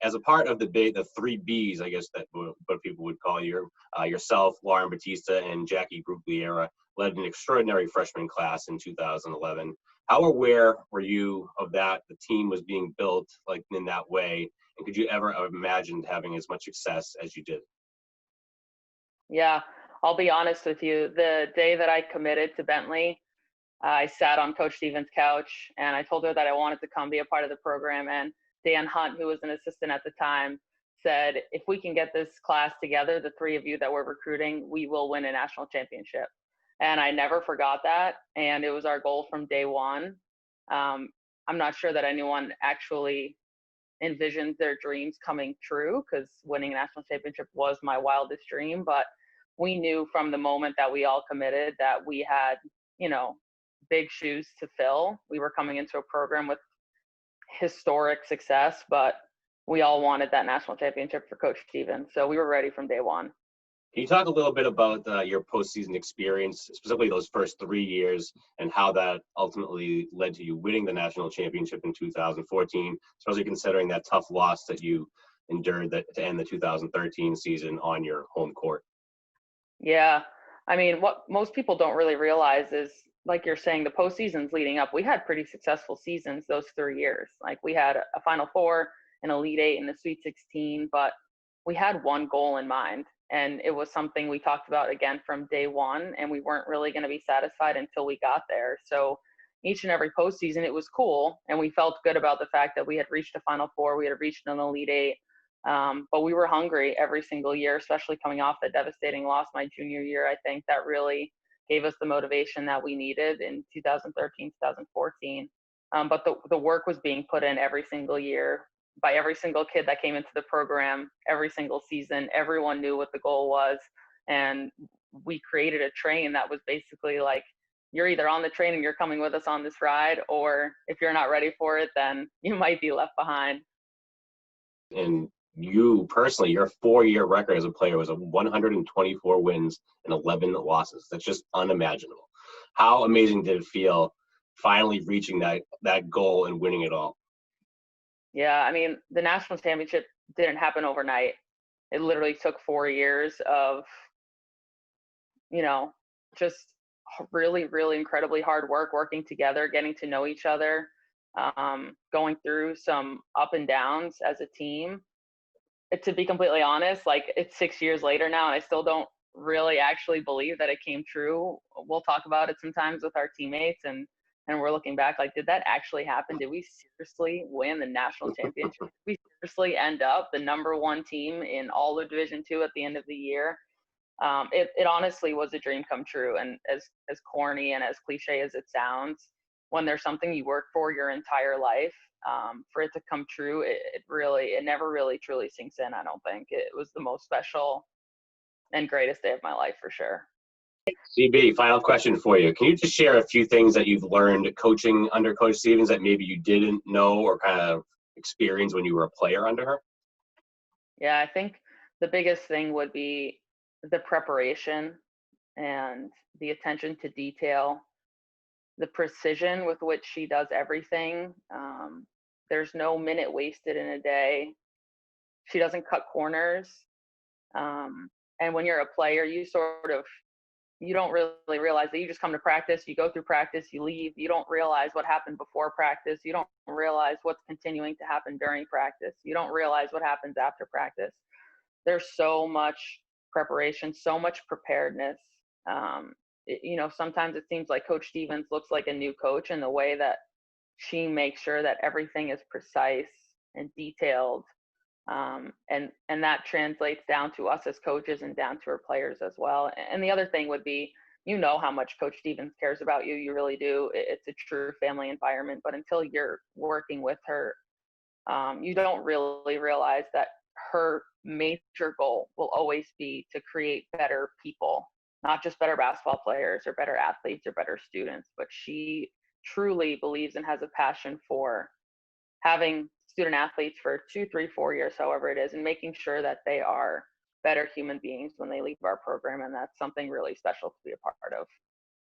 As a part of the three Bs, I guess that what people would call you, yourself, Lauren Batista, and Jackie Brugliera led an extraordinary freshman class in 2011. How aware were you of that? The team was being built like in that way, and could you ever have imagined having as much success as you did? Yeah, I'll be honest with you. The day that I committed to Bentley, I sat on Coach Stevens' couch and I told her that I wanted to come be a part of the program. And Dan Hunt, who was an assistant at the time, said, if we can get this class together, the three of you that we're recruiting, we will win a national championship. And I never forgot that. And it was our goal from day one. I'm not sure that anyone actually envisioned their dreams coming true, because winning a national championship was my wildest dream. But we knew from the moment that we all committed that we had, you know, big shoes to fill. We were coming into a program with historic success, but we all wanted that national championship for Coach Stevens. So we were ready from day one. Can you talk a little bit about your postseason experience, specifically those first 3 years, and how that ultimately led to you winning the national championship in 2014, especially considering that tough loss that you endured to end the 2013 season on your home court? Yeah. I mean, what most people don't really realize is, like you're saying, the postseasons leading up, we had pretty successful seasons those 3 years. Like we had a Final Four, an Elite Eight, and the Sweet 16, but we had one goal in mind. And it was something we talked about again from day one, and we weren't really going to be satisfied until we got there. So each and every postseason, it was cool, and we felt good about the fact that we had reached a Final Four, we had reached an Elite Eight, but we were hungry every single year, especially coming off the devastating loss my junior year. I think that really gave us the motivation that we needed in 2013, 2014. But the work was being put in every single year by every single kid that came into the program, every single season. Everyone knew what the goal was. And we created a train that was basically like, you're either on the train and you're coming with us on this ride, or if you're not ready for it, then you might be left behind. And you personally, your 4-year record as a player was 124 wins and 11 losses. That's just unimaginable. How amazing did it feel finally reaching that goal and winning it all? Yeah, I mean, the national championship didn't happen overnight. It literally took 4 years of, just really, really incredibly hard work, working together, getting to know each other, going through some up and downs as a team. To be completely honest, like, it's 6 years later now, and I still don't really actually believe that it came true. We'll talk about it sometimes with our teammates, and we're looking back like, did that actually happen? Did we seriously win the national championship? Did we seriously end up the number one team in all of Division II at the end of the year? It honestly was a dream come true. And as corny and as cliche as it sounds, when there's something you work for your entire life, for it to come true, it never really truly sinks in. I don't think it was the most special and greatest day of my life for sure. CB, final question for you. Can you just share a few things that you've learned coaching under Coach Stevens that maybe you didn't know or kind of experience when you were a player under her? Yeah, I think the biggest thing would be the preparation and the attention to detail, the precision with which she does everything. There's no minute wasted in a day. She doesn't cut corners. And when you're a player, you don't really realize that you just come to practice, you go through practice, you leave. You don't realize what happened before practice. You don't realize what's continuing to happen during practice. You don't realize what happens after practice. There's so much preparation, so much preparedness. Sometimes it seems like Coach Stevens looks like a new coach in the way that she makes sure that everything is precise and detailed. And that translates down to us as coaches and down to her players as well. And the other thing would be, how much Coach Stevens cares about you. You really do. It's a true family environment. But until you're working with her, you don't really realize that her major goal will always be to create better people, not just better basketball players or better athletes or better students, but she truly believes and has a passion for having student athletes for 2, 3, 4 years, however it is, and making sure that they are better human beings when they leave our program. And that's something really special to be a part of.